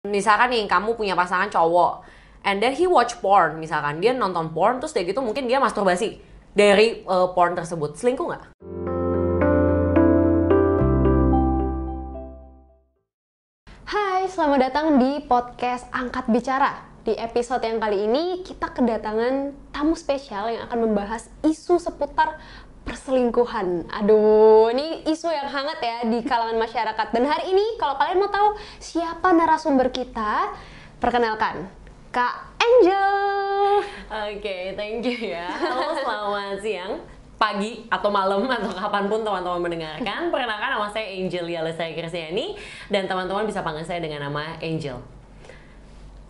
Misalkan nih kamu punya pasangan cowok, and then he watch porn, misalkan dia nonton porn, terus kayak gitu mungkin dia masturbasi dari porn tersebut, selingkuh nggak? Hai, selamat datang di podcast Angkat Bicara. Di episode yang kali ini kita kedatangan tamu spesial yang akan membahas isu seputar perselingkuhan. Aduh, ini isu yang hangat ya di kalangan masyarakat. Dan hari ini kalau kalian mau tahu siapa narasumber kita, perkenalkan Kak Angel. Oke, thank you ya. Halo, selamat siang, pagi, atau malam, atau kapanpun teman-teman mendengarkan. Perkenalkan, nama saya Angelia Lestari Kristiani, dan teman-teman bisa panggil saya dengan nama Angel.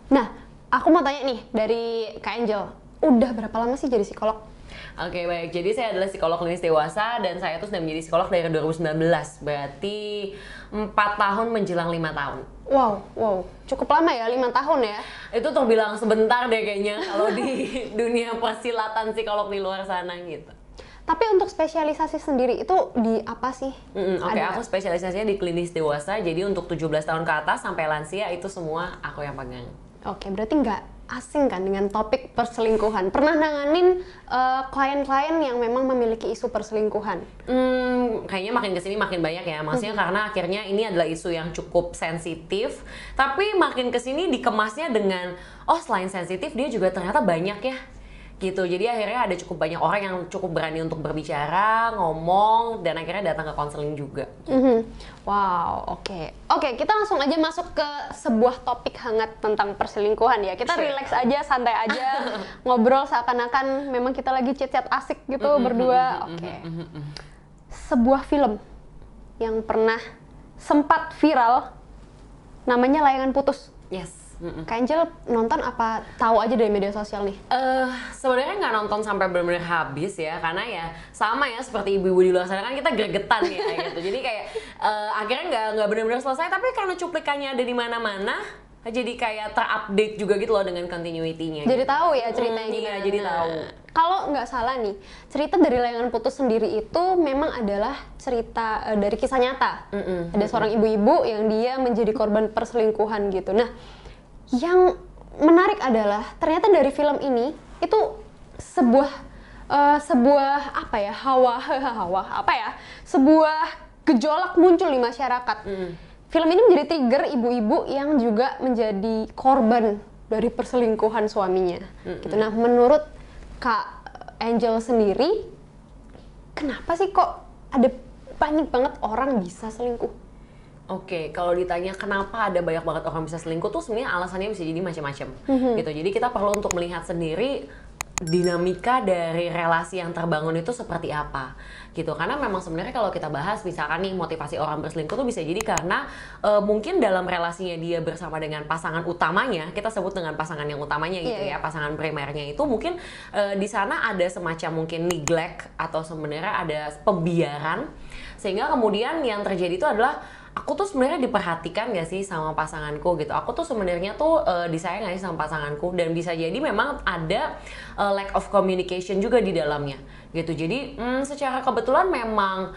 Nah, aku mau tanya nih dari Kak Angel, udah berapa lama sih jadi psikolog? Oke, baik. Jadi saya adalah psikolog klinis dewasa dan saya tuh sudah menjadi psikolog dari 2019. Berarti 4 tahun menjelang 5 tahun. Wow, cukup lama ya, 5 tahun ya? Itu terbilang sebentar deh kayaknya kalau di dunia persilatan psikolog di luar sana gitu. Tapi untuk spesialisasi sendiri itu di apa sih? Oke, aku spesialisasinya di klinis dewasa. Jadi untuk 17 tahun ke atas sampai lansia itu semua aku yang pegang. Oke, berarti nggak asing kan dengan topik perselingkuhan? Pernah nanganin klien-klien yang memang memiliki isu perselingkuhan? Kayaknya makin kesini makin banyak ya. Maksudnya karena akhirnya ini adalah isu yang cukup sensitif. Tapi makin kesini dikemasnya dengan, oh selain sensitif dia juga ternyata banyak ya. Gitu, jadi akhirnya ada cukup banyak orang yang cukup berani untuk berbicara, ngomong, dan akhirnya datang ke konseling juga. Wow, oke. Oke, kita langsung aja masuk ke sebuah topik hangat tentang perselingkuhan ya. Kita relax aja, santai aja, ngobrol seakan-akan memang kita lagi chat-chat asik gitu berdua. Oke. Sebuah film yang pernah sempat viral, namanya Layangan Putus. Yes. Kak Angel nonton apa tahu aja dari media sosial nih? Sebenarnya nggak nonton sampai benar-benar habis ya, karena ya sama ya seperti ibu-ibu di luar sana kan kita gregetan ya gitu. Jadi kayak akhirnya nggak benar-benar selesai, tapi karena cuplikannya ada di mana-mana, jadi kayak terupdate juga gitu loh dengan continuity-nya. Jadi tahu ya ceritanya gimana. Iya, jadi tahu. Kalau nggak salah nih, cerita dari Layangan Putus sendiri itu memang adalah cerita dari kisah nyata. Ada seorang ibu-ibu yang dia menjadi korban perselingkuhan gitu. Nah, yang menarik adalah ternyata dari film ini itu sebuah apa ya, sebuah gejolak muncul di masyarakat. Film ini menjadi trigger ibu-ibu yang juga menjadi korban dari perselingkuhan suaminya. Gitu. Nah, menurut Kak Angel sendiri, kenapa sih kok ada banyak banget orang bisa selingkuh? Oke, kalau ditanya kenapa ada banyak banget orang bisa selingkuh tuh sebenarnya alasannya bisa jadi macam-macam gitu. Jadi kita perlu untuk melihat sendiri dinamika dari relasi yang terbangun itu seperti apa gitu. Karena memang sebenarnya kalau kita bahas misalkan nih motivasi orang berselingkuh tuh bisa jadi karena mungkin dalam relasinya dia bersama dengan pasangan utamanya, kita sebut dengan pasangan yang utamanya gitu ya, pasangan primernya itu mungkin di sana ada semacam mungkin neglect atau sebenarnya ada pembiaran, sehingga kemudian yang terjadi itu adalah aku tuh sebenarnya diperhatikan gak sih sama pasanganku gitu. Aku tuh sebenarnya tuh disayang gak sih sama pasanganku, dan bisa jadi memang ada lack of communication juga di dalamnya gitu. Jadi secara kebetulan memang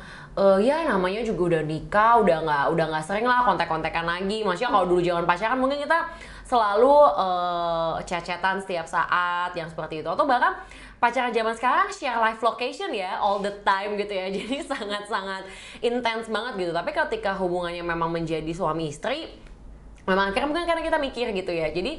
ya namanya juga udah nikah, udah nggak sering lah kontak-kontakan lagi. Maksudnya kalau dulu zaman pacaran mungkin kita selalu chat-chatan setiap saat yang seperti itu, atau bahkan pacaran zaman sekarang share live location ya all the time gitu ya. Jadi sangat-sangat intens banget gitu. Tapi ketika hubungannya memang menjadi suami istri, memang akhirnya mungkin karena kita mikir gitu ya. Jadi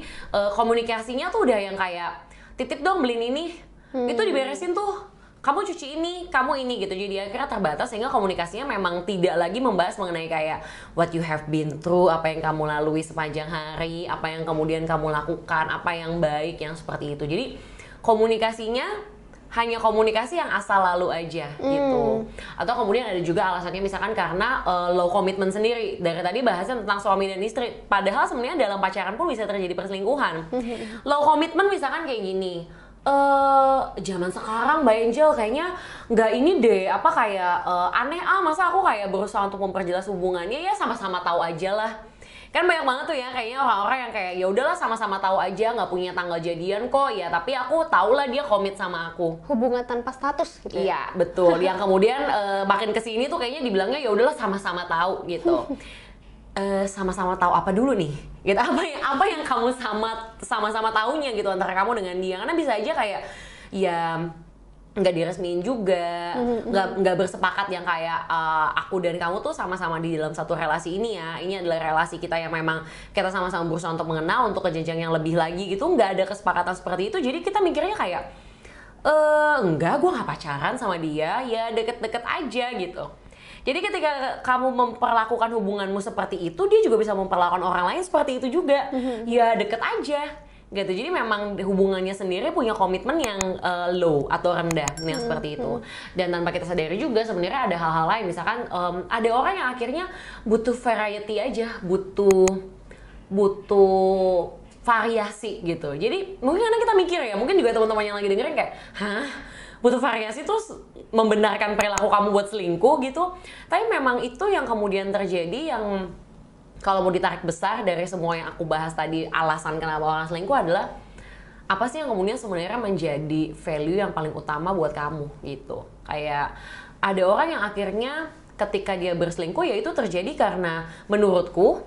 komunikasinya tuh udah yang kayak titip dong beliin ini, itu diberesin tuh, kamu cuci ini, kamu ini gitu. Jadi akhirnya terbatas sehingga komunikasinya memang tidak lagi membahas mengenai kayak what you have been through, apa yang kamu lalui sepanjang hari, apa yang kemudian kamu lakukan, apa yang baik, yang seperti itu. Jadi komunikasinya hanya komunikasi yang asal lalu aja gitu. Atau kemudian ada juga alasannya misalkan karena low commitment sendiri. Dari tadi bahasnya tentang suami dan istri, padahal sebenarnya dalam pacaran pun bisa terjadi perselingkuhan. Low commitment misalkan kayak gini, zaman sekarang Mbak Angel kayaknya nggak ini deh, apa kayak aneh masa aku kayak berusaha untuk memperjelas hubungannya, ya sama-sama tahu aja lah. Kan banyak banget tuh ya kayaknya orang-orang yang kayak ya udahlah sama-sama tahu aja, nggak punya tanggal jadian kok ya, tapi aku tahu lah dia komit sama aku. Hubungan tanpa status gitu ya? Iya betul. Yang kemudian makin kesini tuh kayaknya dibilangnya ya udahlah sama-sama tahu gitu. sama-sama tahu apa dulu nih, gitu. Apa yang kamu sama-sama taunya gitu antara kamu dengan dia, karena bisa aja kayak ya nggak diresmiin juga, nggak bersepakat yang kayak aku dan kamu tuh sama-sama di dalam satu relasi ini ya, ini adalah relasi kita yang memang kita sama-sama berusaha untuk mengenal untuk ke jenjang yang lebih lagi gitu, nggak ada kesepakatan seperti itu. Jadi kita mikirnya kayak enggak, gue nggak pacaran sama dia, ya deket-deket aja gitu. Jadi ketika kamu memperlakukan hubunganmu seperti itu, dia juga bisa memperlakukan orang lain seperti itu juga. Ya deket aja gitu. Jadi memang hubungannya sendiri punya komitmen yang low atau rendah yang seperti itu. Dan tanpa kita sadari juga sebenarnya ada hal-hal lain. Misalkan ada orang yang akhirnya butuh variety aja, butuh variasi gitu. Jadi mungkin karena kita mikir ya, mungkin juga teman-teman yang lagi dengerin kayak, hah? Butuh variasi terus membenarkan perilaku kamu buat selingkuh gitu. Tapi memang itu yang kemudian terjadi, yang kalau mau ditarik besar dari semua yang aku bahas tadi, alasan kenapa orang selingkuh adalah apa sih yang kemudian sebenarnya menjadi value yang paling utama buat kamu gitu. Kayak ada orang yang akhirnya ketika dia berselingkuh ya itu terjadi karena menurutku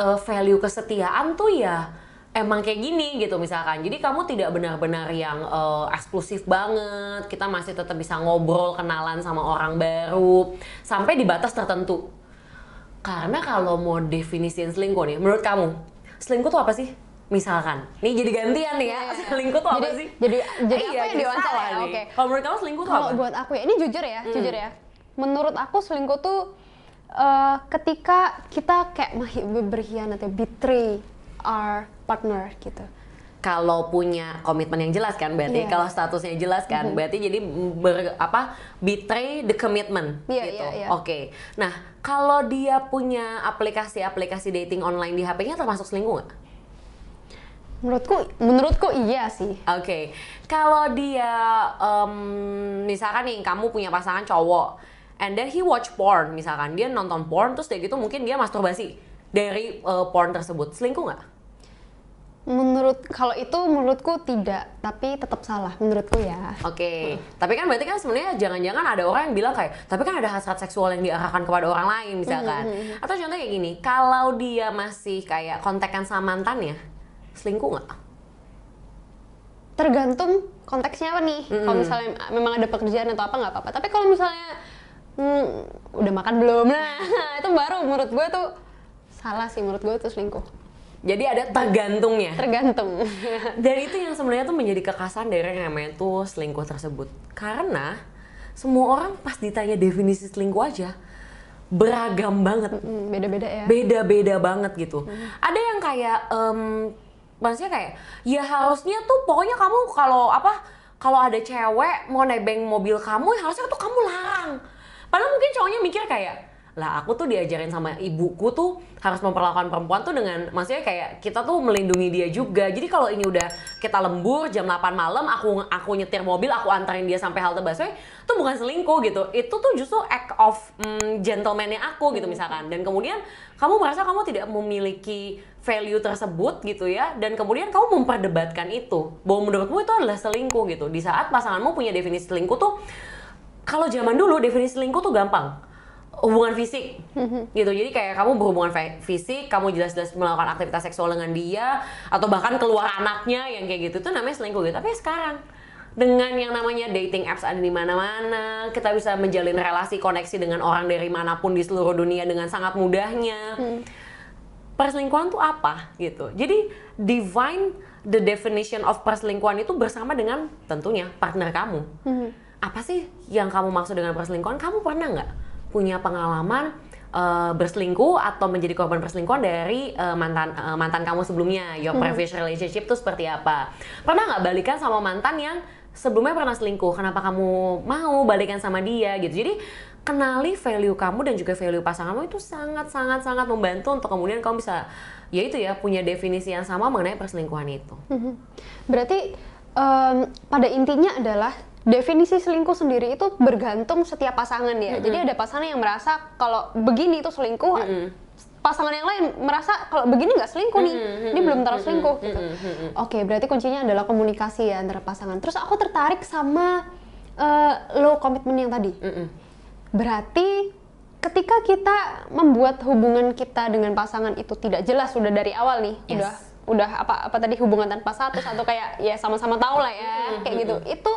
value kesetiaan tuh ya emang kayak gini gitu misalkan. Jadi kamu tidak benar-benar yang eksklusif banget, kita masih tetap bisa ngobrol, kenalan sama orang baru sampai di batas tertentu. Karena kalau mau definisiin selingkuh nih, menurut kamu selingkuh tuh apa sih? Misalkan, nih jadi gantian nih ya, selingkuh tuh apa sih? Jadi apa yang diwawancara ya? Oke. Kalau menurut kamu selingkuh tuh apa? Kalau buat aku ya, ini jujur ya. Menurut aku selingkuh tuh ketika kita kayak berkhianat ya, betray our partner gitu. Kalau punya komitmen yang jelas kan berarti, kalau statusnya jelas kan berarti, jadi betray the commitment gitu. Oke. Nah, kalau dia punya aplikasi dating online di HP-nya termasuk selingkuh nggak? Menurutku iya sih. Oke. Kalau dia misalkan nih kamu punya pasangan cowok, and then he watch porn, misalkan dia nonton porn terus kayak gitu mungkin dia masturbasi dari porn tersebut, selingkuh nggak? Kalau itu menurutku tidak, tapi tetap salah menurutku ya. Oke. Tapi kan berarti kan sebenarnya jangan-jangan ada orang yang bilang kayak, tapi kan ada hasrat seksual yang diarahkan kepada orang lain misalkan. Atau contohnya kayak gini, kalau dia masih kayak kontekan sama mantannya, selingkuh nggak? Tergantung konteksnya apa nih. Kalau misalnya memang ada pekerjaan atau apa nggak apa-apa. Tapi kalau misalnya udah makan belum, nah itu baru menurut gue tuh salah sih, menurut gue tuh selingkuh. Jadi ada tergantungnya. Tergantung. Dan itu yang sebenarnya tuh menjadi kekasan dari yang namanya tuh selingkuh tersebut. Karena semua orang pas ditanya definisi selingkuh aja beragam banget. Beda-beda ya. Beda-beda banget gitu. Ada yang kayak maksudnya kayak ya harusnya tuh pokoknya kamu kalau ada cewek mau nebeng mobil kamu ya harusnya tuh kamu larang. Padahal mungkin cowoknya mikir kayak, lah aku tuh diajarin sama ibuku tuh harus memperlakukan perempuan tuh dengan, maksudnya kayak kita tuh melindungi dia juga. Jadi kalau ini udah kita lembur jam 8 malam, aku nyetir mobil, aku antarin dia sampai halte busway, itu bukan selingkuh gitu. Itu tuh justru act of gentleman-nya aku gitu misalkan. Dan kemudian kamu merasa kamu tidak memiliki value tersebut gitu ya, dan kemudian kamu memperdebatkan itu bahwa menurutmu itu adalah selingkuh gitu. Di saat pasanganmu punya definisi selingkuh tuh, kalau zaman dulu definisi selingkuh tuh gampang, hubungan fisik gitu. Jadi kayak kamu berhubungan fisik, kamu jelas-jelas melakukan aktivitas seksual dengan dia, atau bahkan keluar anaknya yang kayak gitu, itu namanya selingkuh gitu. Tapi sekarang dengan yang namanya dating apps ada di mana-mana, kita bisa menjalin relasi koneksi dengan orang dari manapun di seluruh dunia dengan sangat mudahnya. Perselingkuhan tuh apa gitu. Jadi the definition of perselingkuhan itu bersama dengan tentunya partner kamu. Apa sih yang kamu maksud dengan perselingkuhan? Kamu pernah nggak punya pengalaman berselingkuh atau menjadi korban perselingkuhan dari mantan kamu sebelumnya? Your previous relationship tuh seperti apa? Pernah nggak balikan sama mantan yang sebelumnya pernah selingkuh? Kenapa kamu mau balikan sama dia gitu? Jadi kenali value kamu dan juga value pasanganmu itu sangat membantu untuk kemudian kamu bisa punya definisi yang sama mengenai perselingkuhan itu. Berarti pada intinya adalah definisi selingkuh sendiri itu bergantung setiap pasangan ya. Jadi ada pasangan yang merasa kalau begini itu selingkuh, pasangan yang lain merasa kalau begini nggak selingkuh nih, ini belum terlalu selingkuh gitu. Oke, berarti kuncinya adalah komunikasi ya antara pasangan. Terus aku tertarik sama low commitment yang tadi. Berarti ketika kita membuat hubungan kita dengan pasangan itu tidak jelas sudah dari awal nih, udah apa tadi hubungan tanpa status atau kayak ya sama-sama tahu lah ya kayak gitu, itu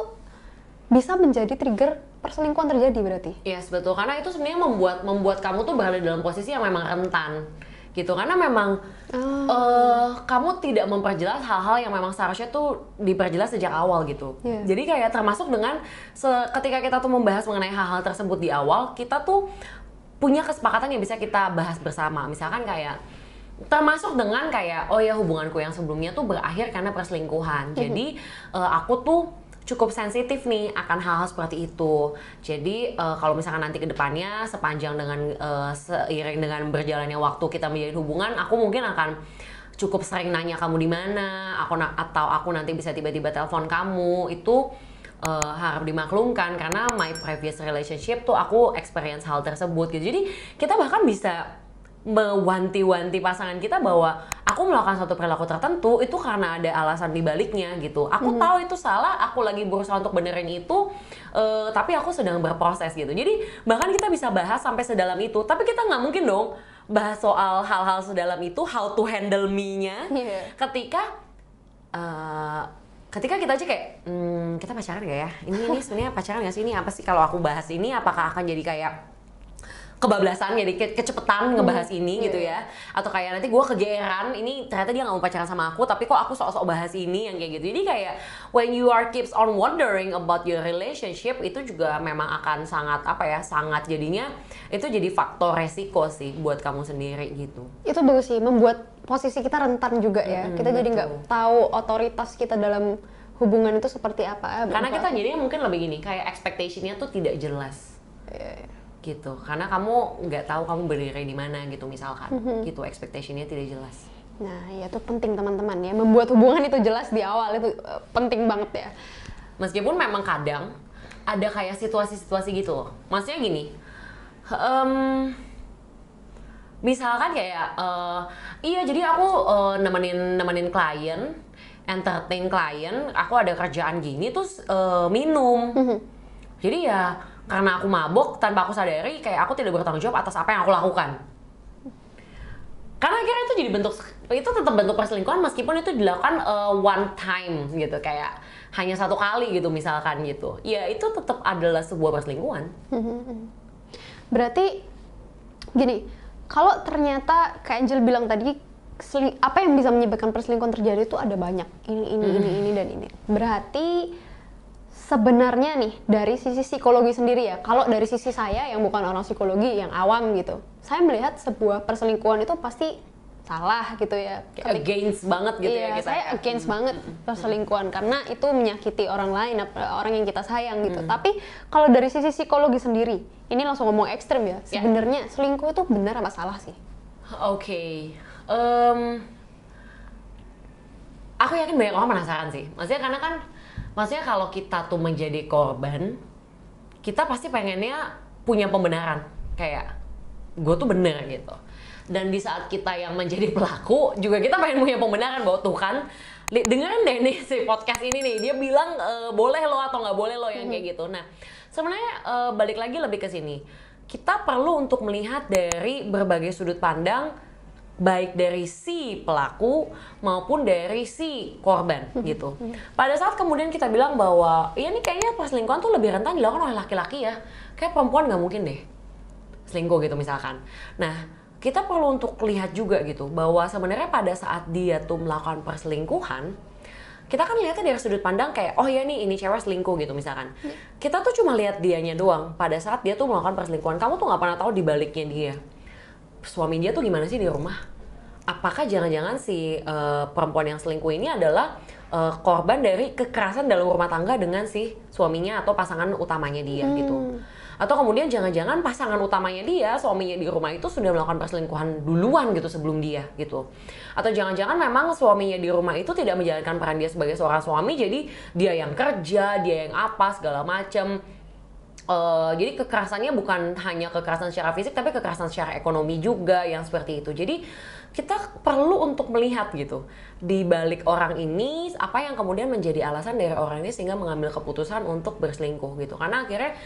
bisa menjadi trigger perselingkuhan terjadi berarti. Yes, betul. Karena itu sebenarnya membuat kamu tuh berada dalam posisi yang memang rentan gitu. Karena memang kamu tidak memperjelas hal-hal yang memang seharusnya tuh diperjelas sejak awal gitu. Jadi kayak termasuk dengan ketika kita tuh membahas mengenai hal-hal tersebut di awal, kita tuh punya kesepakatan yang bisa kita bahas bersama. Misalkan kayak termasuk dengan kayak oh ya hubunganku yang sebelumnya tuh berakhir karena perselingkuhan. Jadi aku tuh cukup sensitif nih akan hal-hal seperti itu. Jadi kalau misalkan nanti ke depannya sepanjang dengan seiring dengan berjalannya waktu kita menjalin hubungan, aku mungkin akan cukup sering nanya kamu di mana, atau aku nanti bisa tiba-tiba telepon kamu. Itu harap dimaklumkan karena my previous relationship tuh aku experience hal tersebut gitu. Jadi kita bahkan bisa mewanti-wanti pasangan kita bahwa aku melakukan suatu perilaku tertentu itu karena ada alasan di baliknya gitu. Aku tahu itu salah, aku lagi berusaha untuk benerin itu, tapi aku sedang berproses gitu. Jadi bahkan kita bisa bahas sampai sedalam itu, tapi kita nggak mungkin dong bahas soal hal-hal sedalam itu, how to handle me-nya ketika kita aja kayak kita pacaran gak ya? Ini sebenarnya pacaran gak sih? Ini apa sih kalau aku bahas ini apakah akan jadi kayak kebablasan, jadi kecepetan ngebahas ini gitu ya, atau kayak nanti gue kegeeran ini ternyata dia nggak mau pacaran sama aku tapi kok aku sok-sok bahas ini yang kayak gitu. Jadi kayak when you are keeps on wondering about your relationship, itu juga memang akan sangat jadinya itu jadi faktor resiko sih buat kamu sendiri gitu. Itu bagus sih, membuat posisi kita rentan juga ya. Kita jadi nggak tahu otoritas kita dalam hubungan itu seperti apa. Karena kita jadinya mungkin lebih gini, kayak expectation-nya tuh tidak jelas. Gitu, karena kamu nggak tahu kamu berdiri di mana gitu misalkan, gitu expectation-nya tidak jelas. Nah, ya itu penting teman-teman ya, membuat hubungan itu jelas di awal itu penting banget ya. Meskipun memang kadang ada kayak situasi-situasi gitu loh, maksudnya gini, misalkan kayak, iya jadi aku nemenin klien, entertain klien, aku ada kerjaan gini terus minum, jadi ya karena aku mabok tanpa aku sadari kayak aku tidak bertanggung jawab atas apa yang aku lakukan. Karena akhirnya itu jadi itu tetap bentuk perselingkuhan meskipun itu dilakukan one time gitu, kayak hanya satu kali gitu misalkan gitu. Ya itu tetap adalah sebuah perselingkuhan. Berarti gini, kalau ternyata kayak Angel bilang tadi apa yang bisa menyebabkan perselingkuhan terjadi itu ada banyak. Ini dan ini. Berarti sebenarnya nih dari sisi psikologi sendiri ya, kalau dari sisi saya yang bukan orang psikologi, yang awam gitu, saya melihat sebuah perselingkuhan itu pasti salah gitu ya. Against banget gitu ya kita. Saya against banget perselingkuhan karena itu menyakiti orang lain, orang yang kita sayang gitu. Tapi kalau dari sisi psikologi sendiri, ini langsung ngomong ekstrem ya, sebenarnya selingkuh itu benar apa salah sih? Oke. Aku yakin banyak orang penasaran sih. Maksudnya kalau kita tuh menjadi korban, kita pasti pengennya punya pembenaran. Kayak, gue tuh bener gitu. Dan di saat kita yang menjadi pelaku, juga kita pengen punya pembenaran bahwa tuh kan, dengerin deh nih si podcast ini nih, dia bilang boleh lo atau nggak boleh lo yang kayak gitu. Nah, sebenarnya balik lagi lebih ke sini. Kita perlu untuk melihat dari berbagai sudut pandang, baik dari si pelaku maupun dari si korban gitu. Pada saat kemudian kita bilang bahwa ya ini kayaknya perselingkuhan tuh lebih rentan dilakukan oleh laki-laki ya, kayak perempuan nggak mungkin deh selingkuh gitu misalkan. Nah, kita perlu untuk lihat juga gitu bahwa sebenarnya pada saat dia tuh melakukan perselingkuhan, kita kan lihatnya dari sudut pandang kayak oh ya nih ini cewek selingkuh gitu misalkan. Kita tuh cuma lihat dianya doang pada saat dia tuh melakukan perselingkuhan. Kamu tuh nggak pernah tahu di baliknya dia, suami dia tuh gimana sih di rumah. Apakah jangan-jangan si perempuan yang selingkuh ini adalah korban dari kekerasan dalam rumah tangga dengan si suaminya atau pasangan utamanya dia gitu. Atau kemudian jangan-jangan pasangan utamanya dia, suaminya di rumah itu sudah melakukan perselingkuhan duluan gitu sebelum dia gitu. Atau jangan-jangan memang suaminya di rumah itu tidak menjalankan peran dia sebagai seorang suami, jadi dia yang kerja, dia yang apa segala macam. Jadi kekerasannya bukan hanya kekerasan secara fisik tapi kekerasan secara ekonomi juga yang seperti itu. Jadi kita perlu untuk melihat gitu di balik orang ini apa yang kemudian menjadi alasan dari orang ini sehingga mengambil keputusan untuk berselingkuh gitu. Karena akhirnya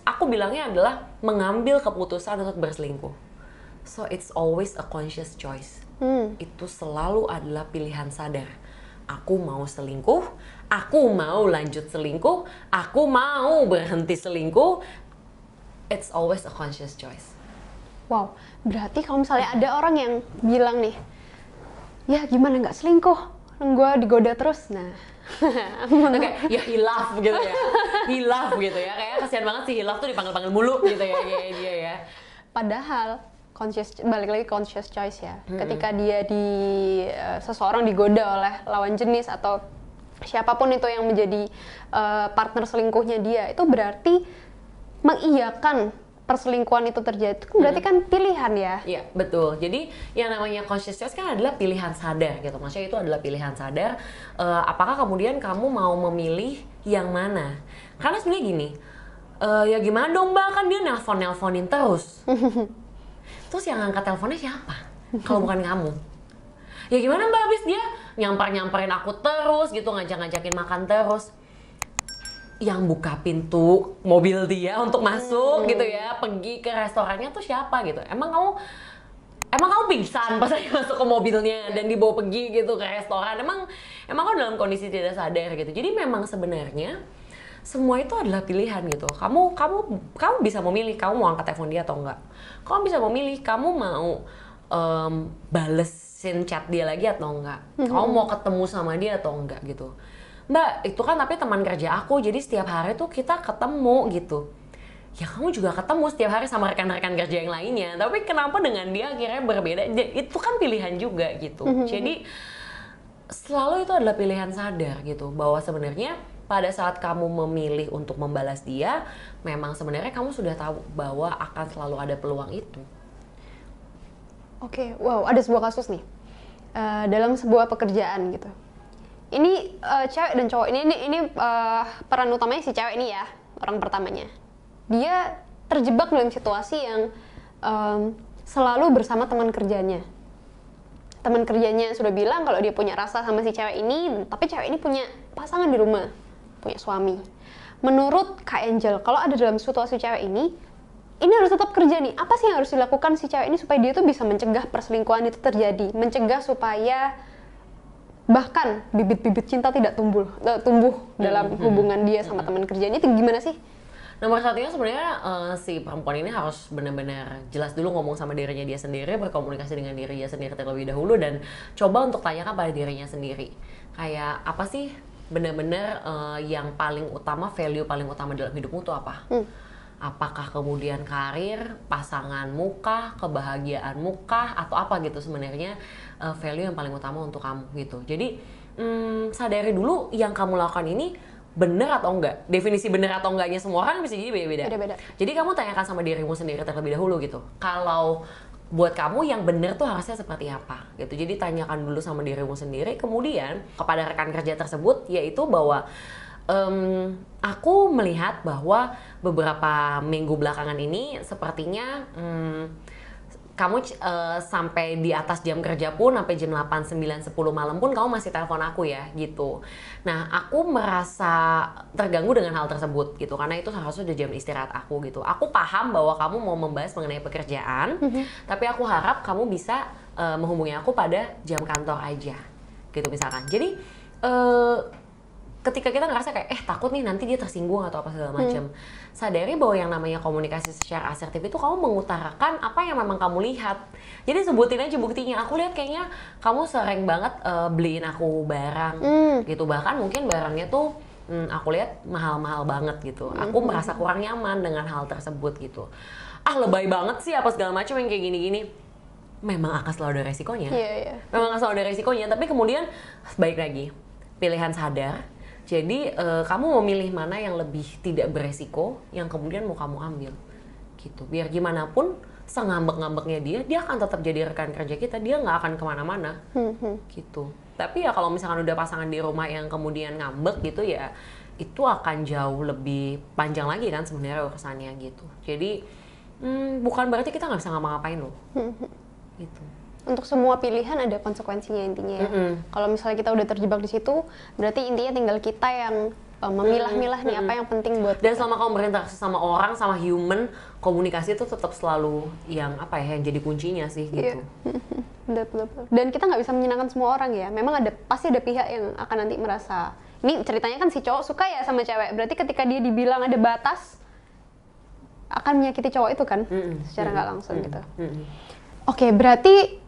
aku bilangnya adalah mengambil keputusan untuk berselingkuh. So it's always a conscious choice. Itu selalu adalah pilihan sadar. Aku mau selingkuh, aku mau lanjut selingkuh, aku mau berhenti selingkuh. It's always a conscious choice. Wow, berarti kalau misalnya ada orang yang bilang nih, ya gimana nggak selingkuh, gue digoda terus, nah kayak ya hilaf gitu ya, hilaf gitu ya, kayak kasihan banget sih hilaf tuh dipanggil-panggil mulu gitu ya dia ya. Padahal balik lagi conscious choice ya, ketika dia seseorang digoda oleh lawan jenis atau siapapun itu yang menjadi partner selingkuhnya dia, itu berarti mengiyakan perselingkuhan itu terjadi, itu berarti kan pilihan ya? Iya, betul. Jadi yang namanya conscious choice kan adalah pilihan sadar gitu. Maksudnya itu adalah pilihan sadar. Apakah kemudian kamu mau memilih yang mana? Karena sebenarnya gini, ya gimana dong Mbak, kan dia nelponin terus. Terus yang angkat teleponnya siapa? Kalau bukan kamu. Ya gimana Mbak, abis dia nyamperin aku terus gitu, ngajakin makan terus. Yang buka pintu mobil dia untuk masuk gitu ya, pergi ke restorannya tuh siapa gitu? Emang kamu pingsan pas lagi masuk ke mobilnya dan dibawa pergi gitu ke restoran? Emang kamu dalam kondisi tidak sadar gitu. Jadi memang sebenarnya semua itu adalah pilihan gitu. Kamu bisa memilih kamu mau angkat telepon dia atau enggak. Kamu bisa memilih kamu mau balesin chat dia lagi atau enggak. Kamu mau ketemu sama dia atau enggak gitu. Mbak, itu kan tapi teman kerja aku, jadi setiap hari tuh kita ketemu gitu. Ya kamu juga ketemu setiap hari sama rekan-rekan kerja yang lainnya, tapi kenapa dengan dia akhirnya berbeda? Itu kan pilihan juga gitu. Jadi selalu itu adalah pilihan sadar gitu, bahwa sebenarnya pada saat kamu memilih untuk membalas dia, memang sebenarnya kamu sudah tahu bahwa akan selalu ada peluang itu. Oke, wow, ada sebuah kasus nih dalam sebuah pekerjaan gitu. Ini cewek dan cowok ini peran utamanya si cewek ini ya, orang pertamanya. Dia terjebak dalam situasi yang selalu bersama teman kerjanya. Teman kerjanya sudah bilang kalau dia punya rasa sama si cewek ini, tapi cewek ini punya pasangan di rumah, punya suami. Menurut Kak Angel, kalau ada dalam situasi cewek ini harus tetap kerja nih. Apa sih yang harus dilakukan si cewek ini supaya dia tuh bisa mencegah perselingkuhan itu terjadi, mencegah supaya bahkan bibit-bibit cinta tidak tumbuh dalam hubungan dia sama teman kerjanya, itu gimana sih? Nomor satunya sebenarnya si perempuan ini harus benar-benar jelas dulu ngomong sama dirinya dia sendiri, berkomunikasi dengan dirinya sendiri terlebih dahulu, dan coba untuk tanyakan pada dirinya sendiri. Kayak apa sih benar-benar yang paling utama, value paling utama dalam hidupmu itu apa? Apakah kemudian karir, pasanganmu kah, kebahagiaanmu kah, atau apa gitu sebenarnya value yang paling utama untuk kamu gitu. Jadi sadari dulu yang kamu lakukan ini benar atau enggak. Definisi benar atau enggaknya semua orang bisa jadi beda-beda. Jadi kamu tanyakan sama dirimu sendiri terlebih dahulu gitu. Kalau buat kamu yang benar tuh harusnya seperti apa gitu. Jadi tanyakan dulu sama dirimu sendiri, kemudian kepada rekan kerja tersebut, yaitu bahwa aku melihat bahwa beberapa minggu belakangan ini sepertinya kamu sampai di atas jam kerja pun, sampai jam 8, 9, 10 malam pun kamu masih telepon aku ya gitu. Nah aku merasa terganggu dengan hal tersebut gitu, karena itu seharusnya udah jam istirahat aku gitu. Aku paham bahwa kamu mau membahas mengenai pekerjaan, tapi aku harap kamu bisa menghubungi aku pada jam kantor aja gitu misalkan. Jadi ketika kita ngerasa kayak takut nih nanti dia tersinggung atau apa segala macam, sadari bahwa yang namanya komunikasi secara asertif itu kamu mengutarakan apa yang memang kamu lihat. Jadi sebutin aja buktinya. Aku lihat kayaknya kamu sering banget beliin aku barang gitu, bahkan mungkin barangnya tuh aku lihat mahal-mahal banget gitu. Aku merasa kurang nyaman dengan hal tersebut gitu. Lebay banget sih apa segala macam yang kayak gini-gini. Memang akan selalu ada resikonya. Memang akan selalu ada resikonya, tapi kemudian baik lagi pilihan sadar. Jadi kamu memilih mana yang lebih tidak beresiko, yang kemudian mau kamu ambil gitu. Biar gimana pun sengambek-ngambeknya dia akan tetap jadi rekan kerja kita, dia nggak akan kemana-mana gitu. Tapi ya kalau misalkan udah pasangan di rumah yang kemudian ngambek gitu ya, itu akan jauh lebih panjang lagi kan sebenarnya urusannya gitu. Jadi bukan berarti kita nggak bisa ngapa-ngapain loh gitu. untuk semua pilihan ada konsekuensinya intinya ya. Kalau misalnya kita udah terjebak di situ, berarti intinya tinggal kita yang memilah-milah nih apa yang penting buat dan selama kamu berinteraksi sama orang, sama human, komunikasi itu tetap selalu yang apa ya, yang jadi kuncinya sih gitu. Betul. Dan kita nggak bisa menyenangkan semua orang ya. Memang pasti ada pihak yang akan nanti merasa, ini ceritanya kan si cowok suka ya sama cewek, berarti ketika dia dibilang ada batas akan menyakiti cowok itu kan, secara nggak langsung gitu. Oke, berarti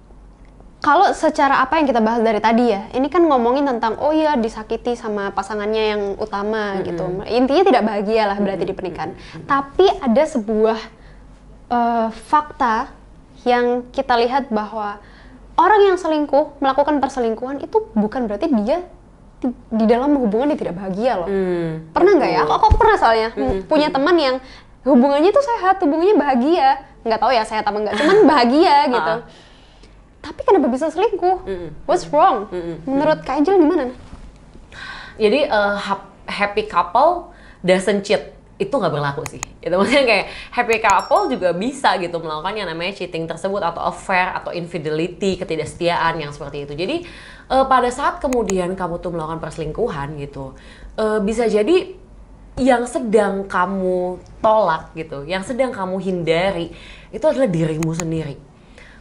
kalau secara apa yang kita bahas dari tadi ya, ini kan ngomongin tentang oh iya disakiti sama pasangannya yang utama gitu. Intinya tidak bahagia lah berarti di pernikahan. Tapi ada sebuah fakta yang kita lihat bahwa orang yang selingkuh, melakukan perselingkuhan itu bukan berarti dia di dalam hubungan dia tidak bahagia loh. Pernah nggak ya? Aku pernah soalnya punya teman yang hubungannya tuh sehat, hubungannya bahagia. Nggak tahu ya sehat apa enggak, cuman bahagia gitu. Tapi kenapa bisa selingkuh? What's wrong? Menurut Kak Angel gimana? Jadi happy couple doesn't cheat itu nggak berlaku sih. Itu maksudnya kayak happy couple juga bisa gitu melakukan yang namanya cheating tersebut atau affair atau infidelity, ketidaksetiaan yang seperti itu. Jadi pada saat kemudian kamu tuh melakukan perselingkuhan gitu, bisa jadi yang sedang kamu tolak gitu, yang sedang kamu hindari itu adalah dirimu sendiri.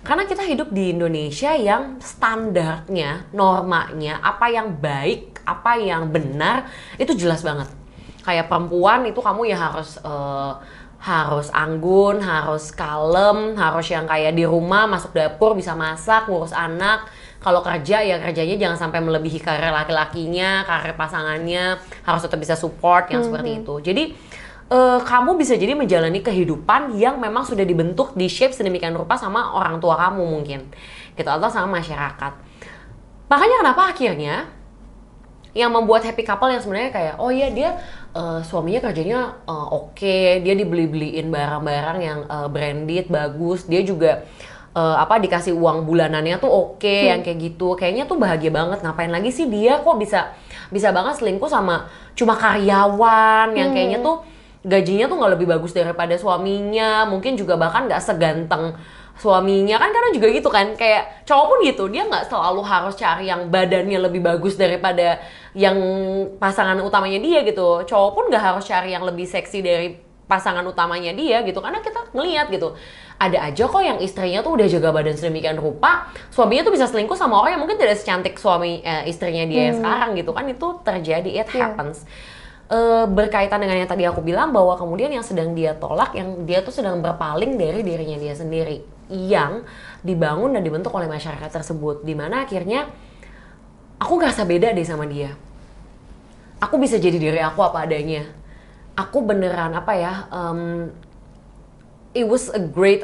Karena kita hidup di Indonesia yang standarnya, normanya, apa yang baik, apa yang benar, itu jelas banget. Kayak perempuan itu kamu ya harus anggun, harus kalem, harus yang kayak di rumah, masuk dapur, bisa masak, ngurus anak. Kalau kerja ya kerjanya jangan sampai melebihi karir laki-lakinya, karir pasangannya, harus tetap bisa support yang seperti itu. Jadi kamu bisa jadi menjalani kehidupan yang memang sudah dibentuk, di shape sedemikian rupa sama orang tua kamu mungkin gitu, atau sama masyarakat. Makanya kenapa akhirnya yang membuat happy couple yang sebenarnya kayak oh iya dia suaminya kerjanya oke, dia dibeli-beliin barang-barang yang branded bagus, dia juga dikasih uang bulanannya tuh oke, yang kayak gitu, kayaknya tuh bahagia banget. Ngapain lagi sih dia kok bisa banget selingkuh sama cuma karyawan yang kayaknya tuh gajinya tuh nggak lebih bagus daripada suaminya, mungkin juga bahkan nggak seganteng suaminya kan, karena juga gitu kan, kayak cowok pun gitu, dia nggak selalu harus cari yang badannya lebih bagus daripada yang pasangan utamanya dia gitu. Cowok pun nggak harus cari yang lebih seksi dari pasangan utamanya dia gitu, karena kita ngelihat gitu, ada aja kok yang istrinya tuh udah jaga badan sedemikian rupa, suaminya tuh bisa selingkuh sama orang yang mungkin tidak secantik istrinya dia yang sekarang gitu kan. Itu terjadi, it happens. Berkaitan dengan yang tadi aku bilang bahwa kemudian yang sedang dia tolak, yang dia tuh sedang berpaling dari dirinya dia sendiri yang dibangun dan dibentuk oleh masyarakat tersebut, dimana akhirnya aku ngerasa beda deh sama dia, aku bisa jadi diri aku apa adanya, aku beneran it was a great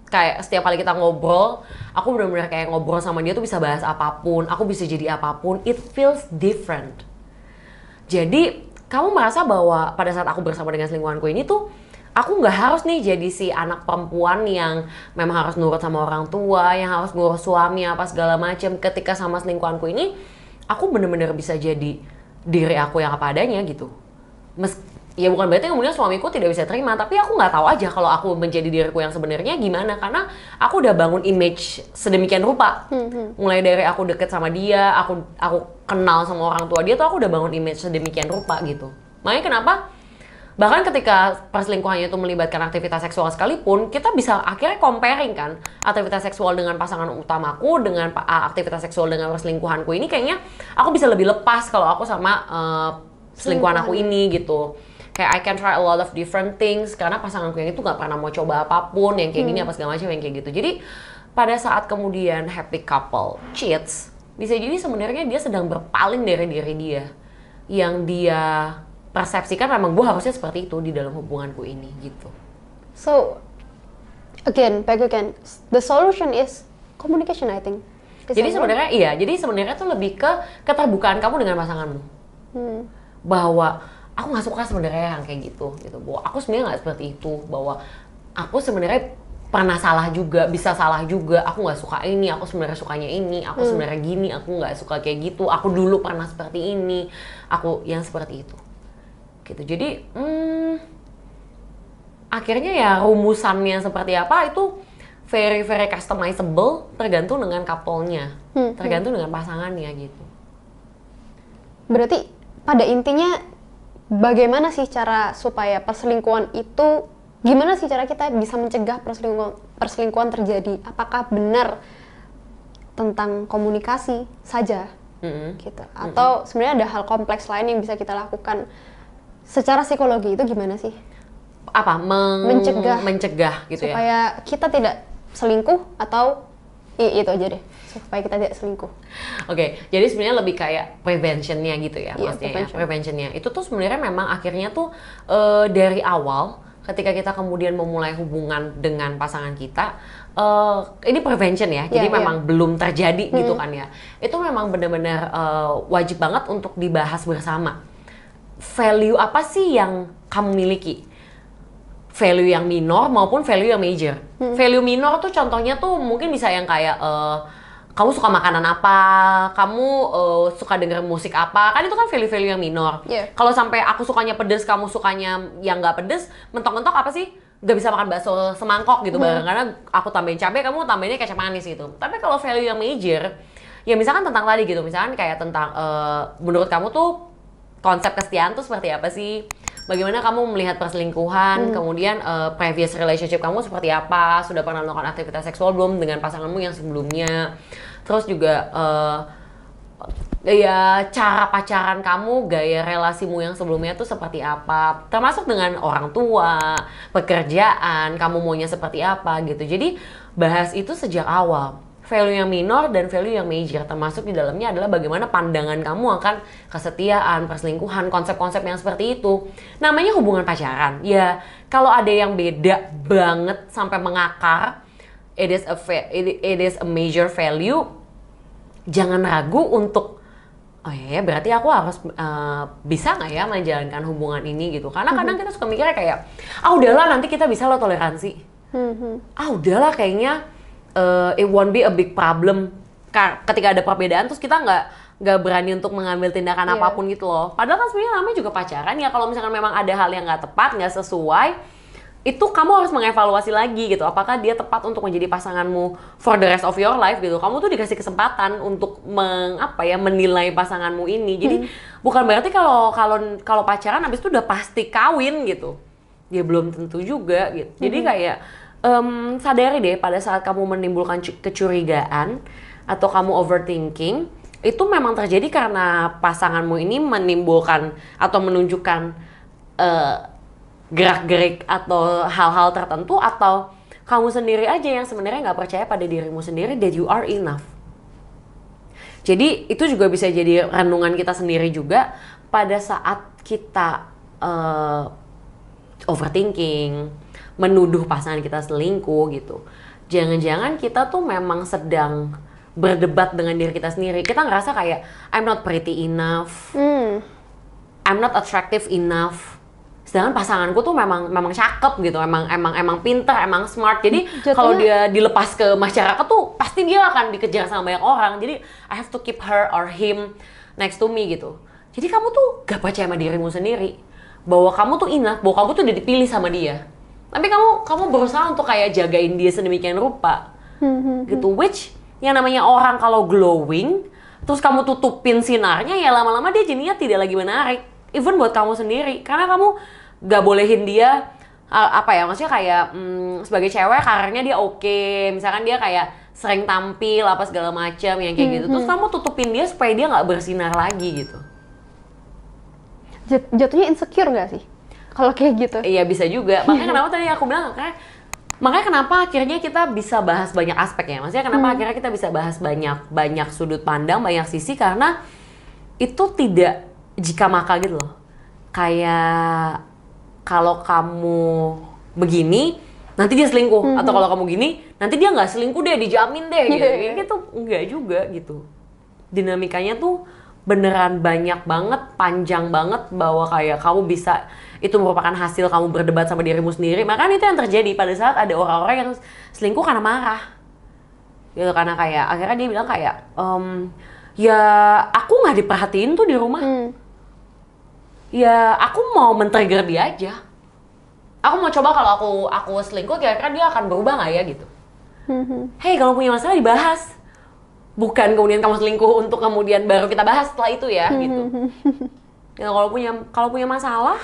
kayak setiap kali kita ngobrol, aku bener-bener kayak ngobrol sama dia tuh bisa bahas apapun, aku bisa jadi apapun, it feels different. Jadi kamu merasa bahwa pada saat aku bersama dengan selingkuhanku ini tuh aku nggak harus nih jadi si anak perempuan yang memang harus nurut sama orang tua, yang harus ngurus suami apa segala macam. Ketika sama selingkuhanku ini, aku bener-bener bisa jadi diri aku yang apa adanya gitu. Ya bukan berarti kemudian suamiku tidak bisa terima, tapi aku nggak tahu aja kalau aku menjadi diriku yang sebenarnya gimana, karena aku udah bangun image sedemikian rupa. Mulai dari aku deket sama dia, aku kenal sama orang tua dia tuh aku udah bangun image sedemikian rupa gitu. Makanya kenapa bahkan ketika perselingkuhannya itu melibatkan aktivitas seksual sekalipun, kita bisa akhirnya comparing kan aktivitas seksual dengan pasangan utamaku dengan aktivitas seksual dengan perselingkuhanku ini, kayaknya aku bisa lebih lepas kalau aku sama selingkuhan aku ini gitu. Kayak I can try a lot of different things, karena pasanganku yang itu gak pernah mau coba apapun yang kayak gini apa segala macam yang kayak gitu. Jadi pada saat kemudian happy couple cheats, bisa jadi sebenarnya dia sedang berpaling dari diri dia yang dia persepsikan memang gue harusnya seperti itu di dalam hubunganku ini gitu. So back again, the solution is communication, I think. Jadi sebenarnya jadi sebenarnya tuh lebih ke keterbukaan kamu dengan pasanganmu. Bahwa aku nggak suka sebenarnya yang kayak gitu. Bahwa aku sebenarnya nggak seperti itu. Bahwa aku sebenarnya pernah salah juga, bisa salah juga. Aku nggak suka ini, aku sebenarnya sukanya ini. Aku sebenarnya gini, aku nggak suka kayak gitu. Aku dulu pernah seperti ini. Aku yang seperti itu. Gitu. Jadi akhirnya ya rumusannya seperti apa itu very very customizable, tergantung dengan couple-nya, tergantung dengan pasangannya gitu. Berarti pada intinya bagaimana sih cara supaya perselingkuhan itu, gimana sih cara kita bisa mencegah perselingkuhan terjadi? Apakah benar tentang komunikasi saja gitu? Atau sebenarnya ada hal kompleks lain yang bisa kita lakukan secara psikologi, itu gimana sih? Apa? Mencegah gitu supaya ya? Supaya kita tidak selingkuh, atau itu aja deh, supaya kita tidak selingkuh. Oke, jadi sebenarnya lebih kayak preventionnya gitu ya, Iya, maksudnya preventionnya. Itu tuh sebenarnya memang akhirnya tuh dari awal ketika kita kemudian memulai hubungan dengan pasangan kita, ini prevention ya, jadi memang belum terjadi gitu kan ya. Itu memang benar-benar wajib banget untuk dibahas bersama. Value apa sih yang kamu miliki? Value yang minor maupun value yang major. Value minor tuh contohnya tuh mungkin bisa yang kayak kamu suka makanan apa, kamu suka denger musik apa, kan itu kan value-value yang minor. Kalau sampai aku sukanya pedes, kamu sukanya yang nggak pedes, mentok-mentok apa sih? Gak bisa makan bakso semangkok gitu bareng, karena aku tambahin cabai, kamu tambahinnya kecap manis gitu. Tapi kalau value yang major, ya misalkan tentang tadi gitu, misalkan kayak tentang menurut kamu tuh konsep kesetiaan tuh seperti apa sih? Bagaimana kamu melihat perselingkuhan, kemudian previous relationship kamu seperti apa, sudah pernah melakukan aktivitas seksual belum dengan pasanganmu yang sebelumnya, terus juga ya cara pacaran kamu, gaya relasimu yang sebelumnya tuh seperti apa, termasuk dengan orang tua, pekerjaan, kamu maunya seperti apa gitu. Jadi bahas itu sejak awal. Value yang minor dan value yang major, termasuk di dalamnya adalah bagaimana pandangan kamu akan kesetiaan, perselingkuhan, konsep-konsep yang seperti itu. Namanya hubungan pacaran. Ya, kalau ada yang beda banget sampai mengakar, it is a major value. Jangan ragu untuk, oh ya berarti aku harus bisa nggak ya menjalankan hubungan ini gitu. Karena kadang kita suka mikirnya kayak, udahlah nanti kita bisa lo toleransi. Udahlah kayaknya it won't be a big problem ketika ada perbedaan, terus kita nggak berani untuk mengambil tindakan apapun gitu loh. Padahal kan sebenarnya namanya juga pacaran ya, kalau misalkan memang ada hal yang nggak tepat, nggak sesuai, itu kamu harus mengevaluasi lagi gitu. Apakah dia tepat untuk menjadi pasanganmu for the rest of your life gitu. Kamu tuh dikasih kesempatan untuk menilai pasanganmu ini. Jadi bukan berarti kalau pacaran habis itu udah pasti kawin gitu. Ya belum tentu juga gitu. Jadi kayak sadari deh pada saat kamu menimbulkan kecurigaan atau kamu overthinking, itu memang terjadi karena pasanganmu ini menimbulkan atau menunjukkan gerak-gerik atau hal-hal tertentu, atau kamu sendiri aja yang sebenarnya nggak percaya pada dirimu sendiri that you are enough. Jadi itu juga bisa jadi renungan kita sendiri juga pada saat kita overthinking, menuduh pasangan kita selingkuh gitu. Jangan-jangan kita tuh memang sedang berdebat dengan diri kita sendiri. Kita ngerasa kayak I'm not pretty enough, I'm not attractive enough. Sedangkan pasanganku tuh memang cakep gitu, emang pinter, emang smart. Jadi kalau dia dilepas ke masyarakat tuh pasti dia akan dikejar sama banyak orang. Jadi I have to keep her or him next to me gitu. Jadi kamu tuh gak percaya sama dirimu sendiri, bahwa kamu tuh enough, bahwa kamu tuh udah dipilih sama dia. Tapi kamu berusaha untuk kayak jagain dia sedemikian rupa, gitu. Which yang namanya orang kalau glowing, terus kamu tutupin sinarnya, ya lama-lama dia jadinya tidak lagi menarik. Even buat kamu sendiri, karena kamu gak bolehin dia maksudnya kayak sebagai cewek karirnya dia oke, misalkan dia kayak sering tampil apa segala macam yang kayak gitu. Terus kamu tutupin dia supaya dia nggak bersinar lagi gitu. Jatuhnya insecure nggak sih kalau kayak gitu? Iya bisa juga. Makanya kenapa tadi aku bilang makanya kenapa akhirnya kita bisa bahas banyak aspek ya. Maksudnya kenapa akhirnya kita bisa bahas banyak sudut pandang, banyak sisi, karena itu tidak jika maka gitu loh. Kayak kalau kamu begini nanti dia selingkuh, atau kalau kamu gini nanti dia nggak selingkuh deh, dijamin deh gitu. Gitu enggak juga gitu. Dinamikanya tuh beneran banyak banget, panjang banget, bahwa kayak kamu bisa, itu merupakan hasil kamu berdebat sama dirimu sendiri. Makanya itu yang terjadi pada saat ada orang-orang yang selingkuh karena marah gitu, karena kayak akhirnya dia bilang kayak ya aku nggak diperhatiin tuh di rumah, ya aku mau men-trigger dia aja, aku mau coba kalau aku selingkuh kira-kira dia akan berubah nggak ya gitu. Hey, kalau punya masalah dibahas. Bukan kemudian kamu selingkuh untuk kemudian baru kita bahas setelah itu ya, gitu. Ya, kalau punya masalah,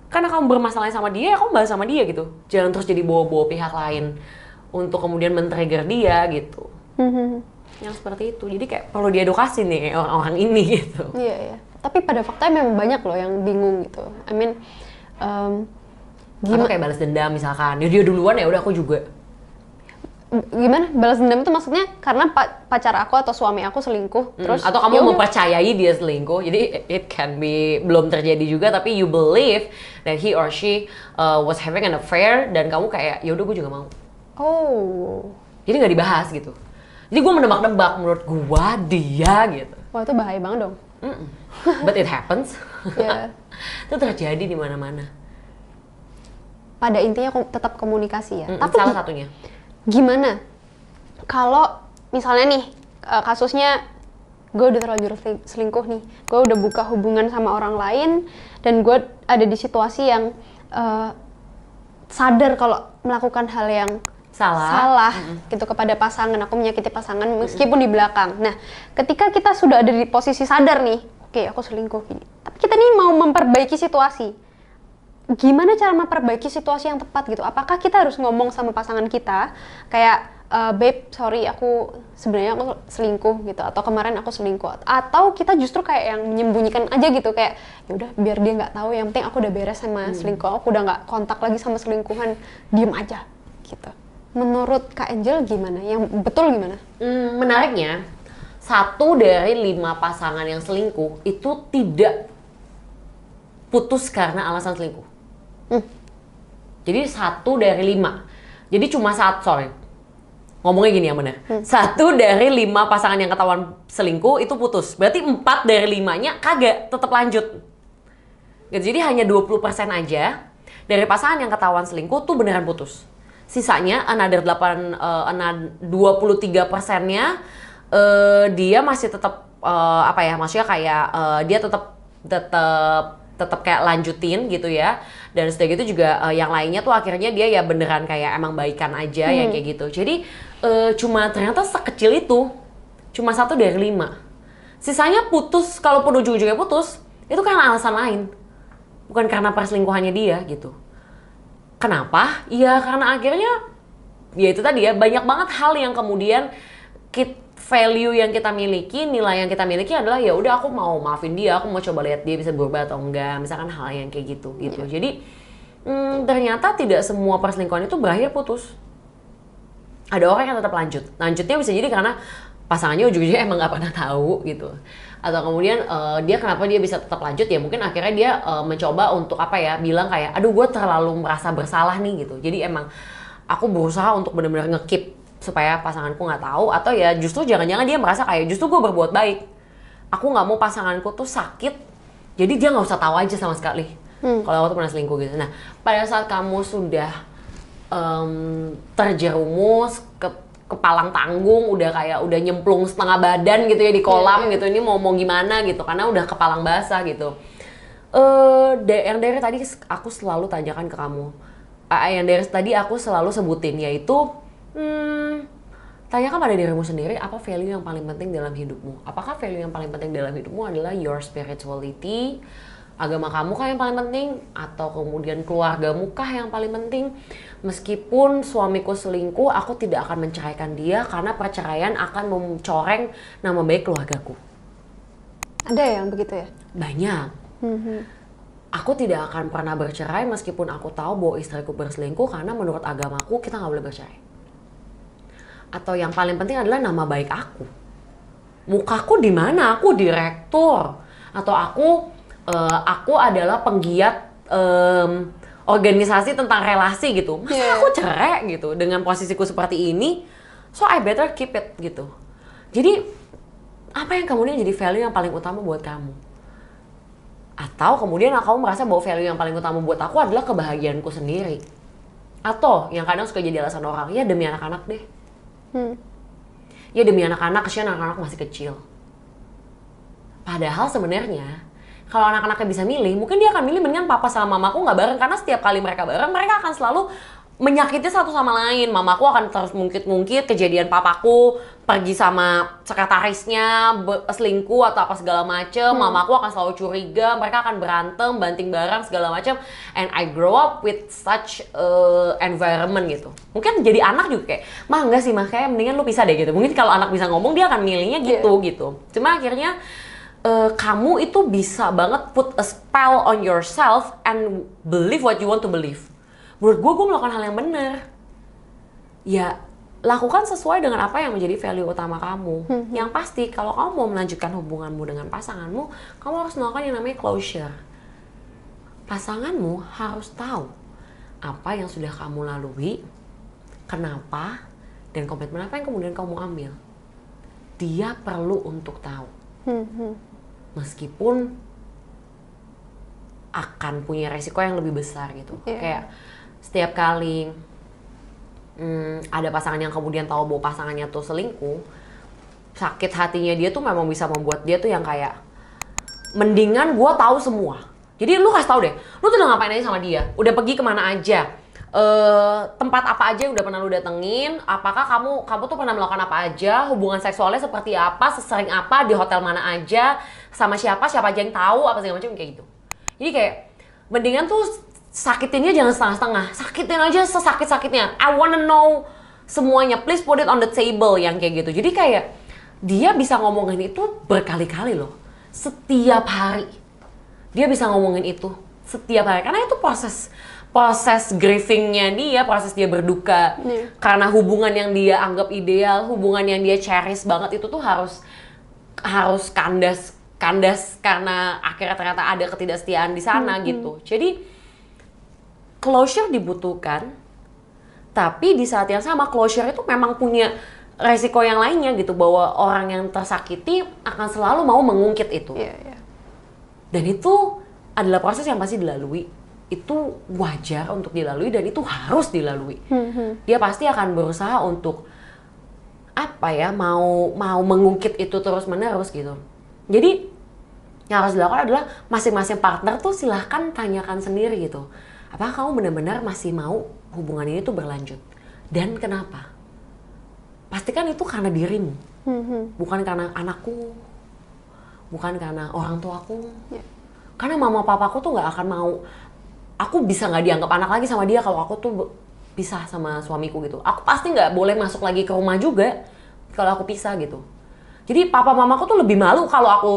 karena kamu bermasalah sama dia, ya kamu bahas sama dia gitu. Jangan terus jadi bawa-bawa pihak lain untuk kemudian men-trigger dia gitu. Yang seperti itu. Jadi kayak perlu diedukasi nih orang-orang ini gitu. Iya, iya. Tapi pada faktanya memang banyak loh yang bingung gitu. I mean, Atau kayak balas dendam misalkan. Ya dia duluan, ya udah aku juga. Gimana? Balas dendam itu maksudnya karena pacar aku atau suami aku selingkuh, terus atau kamu mempercayai dia selingkuh, jadi it can be belum terjadi juga, tapi you believe that he or she was having an affair, dan kamu kayak ya udah gue juga mau. Jadi nggak dibahas gitu. Jadi gue menebak-nebak, menurut gue dia gitu. Wah, itu bahaya banget dong. But it happens. Yeah. Itu terjadi di mana-mana. Pada intinya tetap komunikasi ya. Tapi salah satunya. Gimana kalau misalnya nih kasusnya gue udah terlanjur selingkuh nih, gue udah buka hubungan sama orang lain dan gue ada di situasi yang sadar kalau melakukan hal yang salah gitu kepada pasangan, aku menyakiti pasangan meskipun di belakang. Nah, ketika kita sudah ada di posisi sadar nih, oke, aku selingkuh gini, tapi kita nih mau memperbaiki situasi. Gimana cara memperbaiki situasi yang tepat gitu? Apakah kita harus ngomong sama pasangan kita kayak babe, sorry, aku sebenarnya aku selingkuh gitu, atau kemarin aku selingkuh, atau kita justru kayak yang menyembunyikan aja gitu, kayak ya udah biar dia nggak tahu, yang penting aku udah beres sama selingkuh, aku udah nggak kontak lagi sama selingkuhan, diem aja gitu. Menurut Kak Angel gimana? Yang betul gimana? Menariknya, 1 dari 5 pasangan yang selingkuh itu tidak putus karena alasan selingkuh. Jadi 1 dari 5. Jadi cuma ngomongnya gini ya bener. 1 dari 5 pasangan yang ketahuan selingkuh itu putus. Berarti 4 dari 5-nya kagak, tetap lanjut. Gitu, jadi hanya 20% aja dari pasangan yang ketahuan selingkuh tuh beneran putus. Sisanya another 23%-nya dia masih tetap maksudnya kayak dia tetap kayak lanjutin gitu ya. Dan setelah gitu juga yang lainnya tuh akhirnya dia ya beneran kayak emang baikan aja yang kayak gitu. Jadi cuma ternyata sekecil itu, cuma 1 dari 5. Sisanya putus, kalaupun ujung-ujungnya putus, itu karena alasan lain, bukan karena perselingkuhannya dia gitu. Kenapa? Ya karena akhirnya ya itu tadi ya, banyak banget hal yang kemudian value yang kita miliki, nilai yang kita miliki adalah ya udah aku mau maafin dia, aku mau coba lihat dia bisa berubah atau enggak, misalkan hal yang kayak gitu. Jadi ternyata tidak semua perselingkuhan itu berakhir putus. Ada orang yang tetap lanjutnya bisa jadi karena pasangannya ujung-ujungnya emang nggak pernah tahu gitu, atau kemudian kenapa dia bisa tetap lanjut, ya mungkin akhirnya dia mencoba untuk bilang kayak aduh gue terlalu merasa bersalah nih gitu, jadi emang aku berusaha untuk benar-benar nge-keep supaya pasanganku nggak tahu, atau ya justru jangan-jangan dia merasa kayak justru gue berbuat baik, aku nggak mau pasanganku tuh sakit, jadi dia nggak usah tahu aja sama sekali kalau aku tuh pernah selingkuh gitu. Nah, pada saat kamu sudah terjerumus ke palang tanggung, udah nyemplung setengah badan gitu ya di kolam gitu, ini mau gimana gitu karena udah kepalang basah gitu. Yang dari tadi aku selalu tanyakan ke kamu, yang dari tadi aku selalu sebutin, yaitu tanyakan pada dirimu sendiri, apa value yang paling penting dalam hidupmu? Apakah value yang paling penting dalam hidupmu adalah your spirituality, agama kamu kah yang paling penting, atau kemudian keluargamu kah yang paling penting? Meskipun suamiku selingkuh, aku tidak akan menceraikan dia karena perceraian akan mencoreng nama baik keluargaku. Ada yang begitu ya? Banyak. Aku tidak akan pernah bercerai meskipun aku tahu bahwa istriku berselingkuh, karena menurut agamaku kita nggak boleh bercerai. Atau yang paling penting adalah nama baik aku. Mukaku di mana? Aku direktur, atau aku adalah penggiat organisasi tentang relasi gitu. Masa aku cerai gitu dengan posisiku seperti ini? So I better keep it gitu. Jadi apa yang kemudian jadi value yang paling utama buat kamu? Atau kemudian kamu merasa bahwa value yang paling utama buat aku adalah kebahagiaanku sendiri? Atau yang kadang suka jadi alasan orang, ya demi anak-anak deh. Ya demi anak-anak, kesian anak-anak masih kecil. Padahal sebenarnya kalau anak-anaknya bisa milih, mungkin dia akan milih mendingan papa sama mamaku nggak bareng, karena setiap kali mereka bareng, mereka akan selalu menyakiti satu sama lain. Mamaku akan terus ngungkit-ngungkit kejadian papaku pergi sama sekretarisnya, selingkuh atau apa segala macem. Mamaku akan selalu curiga, mereka akan berantem, banting barang segala macem. And I grow up with such environment gitu. Mungkin jadi anak juga kayak, mah enggak sih mah, kayak mendingan lu pisah deh gitu. Mungkin kalau anak bisa ngomong dia akan milihnya gitu gitu. Cuma akhirnya kamu itu bisa banget put a spell on yourself and believe what you want to believe. Menurut gue melakukan hal yang benar. Ya, lakukan sesuai dengan apa yang menjadi value utama kamu. Yang pasti, kalau kamu mau melanjutkan hubunganmu dengan pasanganmu, kamu harus melakukan yang namanya closure. Pasanganmu harus tahu apa yang sudah kamu lalui, kenapa, dan komitmen apa yang kemudian kamu ambil. Dia perlu untuk tahu. Meskipun akan punya resiko yang lebih besar gitu. Kayak setiap kali ada pasangan yang kemudian tahu bahwa pasangannya tuh selingkuh, sakit hatinya dia tuh memang bisa membuat dia tuh yang kayak, mendingan gue tahu semua. Jadi lu kasih tahu deh, lu tuh udah ngapain aja sama dia, udah pergi kemana aja, tempat apa aja yang udah pernah lu datengin, apakah kamu tuh pernah melakukan apa aja, hubungan seksualnya seperti apa, sesering apa, di hotel mana aja, sama siapa aja yang tahu, apa segala macam kayak gitu. Jadi kayak mendingan tuh sakitinnya jangan setengah-setengah, sakitin aja sesakit-sakitnya. I wanna know semuanya, please put it on the table yang kayak gitu. Jadi kayak dia bisa ngomongin itu berkali-kali loh, setiap hari. Dia bisa ngomongin itu setiap hari karena itu proses grievingnya dia, proses dia berduka karena hubungan yang dia anggap ideal, hubungan yang dia cherish banget itu tuh harus kandas karena akhirnya ternyata ada ketidaksetiaan di sana gitu. Jadi closure dibutuhkan, tapi di saat yang sama closure itu memang punya resiko yang lainnya gitu, bahwa orang yang tersakiti akan selalu mau mengungkit itu. Dan itu adalah proses yang pasti dilalui. Itu wajar untuk dilalui dan itu harus dilalui. Dia pasti akan berusaha untuk mau mengungkit itu terus-menerus gitu. Jadi yang harus dilakukan adalah masing-masing partner tuh silahkan tanyakan sendiri gitu. Apakah kamu benar-benar masih mau hubungan ini tuh berlanjut? Dan kenapa? Pastikan itu karena dirimu. Bukan karena anakku. Bukan karena orang tuaku. Karena mama papaku tuh gak akan mau. Aku bisa gak dianggap anak lagi sama dia kalau aku tuh pisah sama suamiku gitu. Aku pasti gak boleh masuk lagi ke rumah juga kalau aku pisah gitu. Jadi papa mamaku tuh lebih malu kalau aku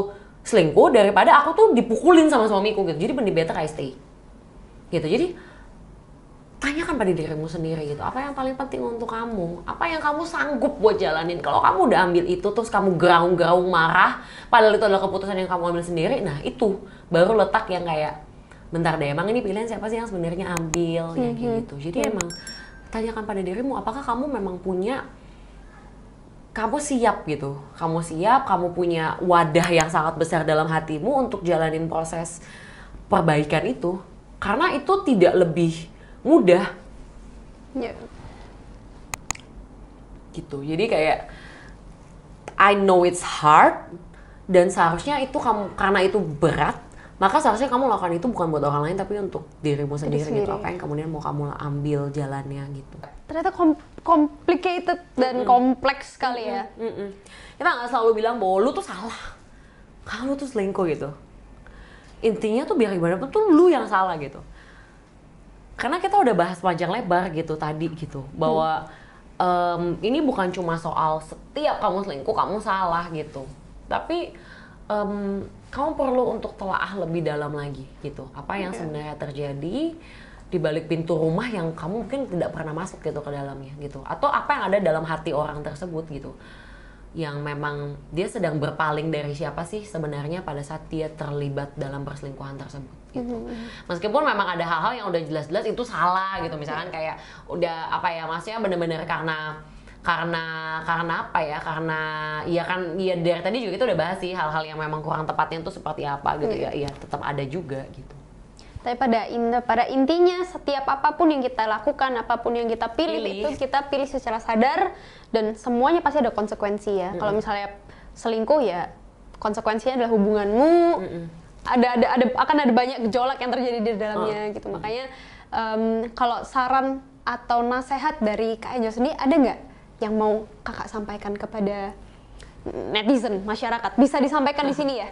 selingkuh daripada aku tuh dipukulin sama suamiku gitu. Jadi mending better I stay. Gitu. Jadi tanyakan pada dirimu sendiri gitu, apa yang paling penting untuk kamu, apa yang kamu sanggup buat jalanin. Kalau kamu udah ambil itu terus kamu geraung-geraung marah padahal itu adalah keputusan yang kamu ambil sendiri, nah itu baru letak yang kayak bentar deh, emang ini pilihan siapa sih yang sebenarnya ambil ya kayak gitu. Jadi emang tanyakan pada dirimu, apakah kamu memang punya, kamu siap gitu, kamu punya wadah yang sangat besar dalam hatimu untuk jalanin proses perbaikan itu. Karena itu tidak lebih mudah. Gitu. Jadi kayak I know it's hard dan seharusnya itu kamu, karena itu berat, maka seharusnya kamu lakukan itu bukan buat orang lain tapi untuk dirimu sendiri gitu. Apa yang kemudian mau kamu ambil jalannya gitu. Ternyata complicated dan kompleks sekali ya. Kita nggak selalu bilang bahwa lu tuh salah, kamu tuh selingkuh gitu. Intinya tuh biar gimana pun tuh lu yang salah gitu. Karena kita udah bahas panjang lebar gitu tadi gitu, bahwa ini bukan cuma soal setiap kamu selingkuh kamu salah gitu, tapi kamu perlu untuk telaah lebih dalam lagi gitu, apa yang sebenarnya terjadi di balik pintu rumah yang kamu mungkin tidak pernah masuk gitu ke dalamnya gitu, atau apa yang ada dalam hati orang tersebut gitu, yang memang dia sedang berpaling dari siapa sih sebenarnya pada saat dia terlibat dalam perselingkuhan tersebut gitu. Meskipun memang ada hal-hal yang udah jelas-jelas itu salah gitu, misalkan kayak udah apa ya, maksudnya bener-bener karena apa ya, karena ya kan ya dari tadi juga kita udah bahas sih hal-hal yang memang kurang tepatnya itu seperti apa gitu ya, tetap ada juga gitu. Tapi pada intinya setiap apapun yang kita lakukan, apapun yang kita pilih itu kita pilih secara sadar dan semuanya pasti ada konsekuensi ya. Kalau misalnya selingkuh ya konsekuensinya adalah hubunganmu. Akan ada banyak gejolak yang terjadi di dalamnya gitu. Makanya kalau saran atau nasihat dari Kak Ejo sendiri, ada nggak yang mau kakak sampaikan kepada netizen, masyarakat? Bisa disampaikan di sini ya?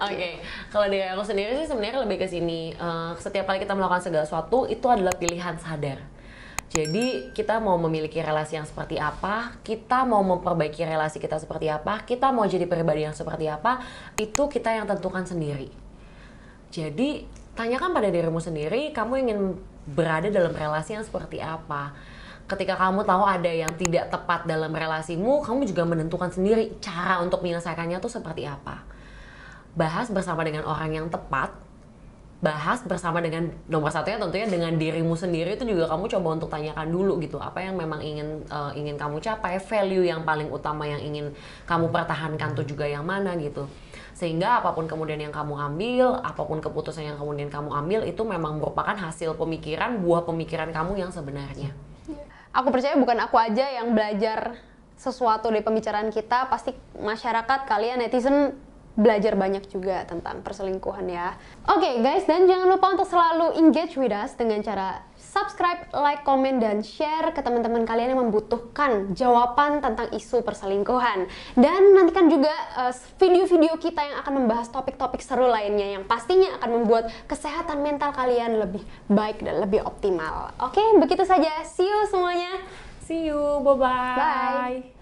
Oke. Kalau dari aku sendiri sih sebenarnya lebih ke sini. Setiap kali kita melakukan segala sesuatu itu adalah pilihan sadar. Jadi kita mau memiliki relasi yang seperti apa, kita mau memperbaiki relasi kita seperti apa, kita mau jadi pribadi yang seperti apa, itu kita yang tentukan sendiri. Jadi tanyakan pada dirimu sendiri, kamu ingin berada dalam relasi yang seperti apa. Ketika kamu tahu ada yang tidak tepat dalam relasimu, kamu juga menentukan sendiri cara untuk menyelesaikannya tuh seperti apa. Bahas bersama dengan orang yang tepat, bahas bersama dengan nomor satunya tentunya dengan dirimu sendiri, itu juga kamu coba untuk tanyakan dulu gitu, apa yang memang ingin kamu capai, value yang paling utama yang ingin kamu pertahankan tuh juga yang mana gitu. Sehingga apapun kemudian yang kamu ambil, apapun keputusan yang kemudian kamu ambil, itu memang merupakan hasil pemikiran, buah pemikiran kamu yang sebenarnya. Aku percaya bukan aku aja yang belajar sesuatu dari pembicaraan kita, pasti masyarakat, kalian netizen belajar banyak juga tentang perselingkuhan ya. Oke guys, dan jangan lupa untuk selalu engage with us dengan cara subscribe, like, komen, dan share ke teman-teman kalian yang membutuhkan jawaban tentang isu perselingkuhan. Dan nantikan juga video-video kita yang akan membahas topik-topik seru lainnya yang pastinya akan membuat kesehatan mental kalian lebih baik dan lebih optimal. Oke, begitu saja. See you semuanya. See you, bye-bye. Bye.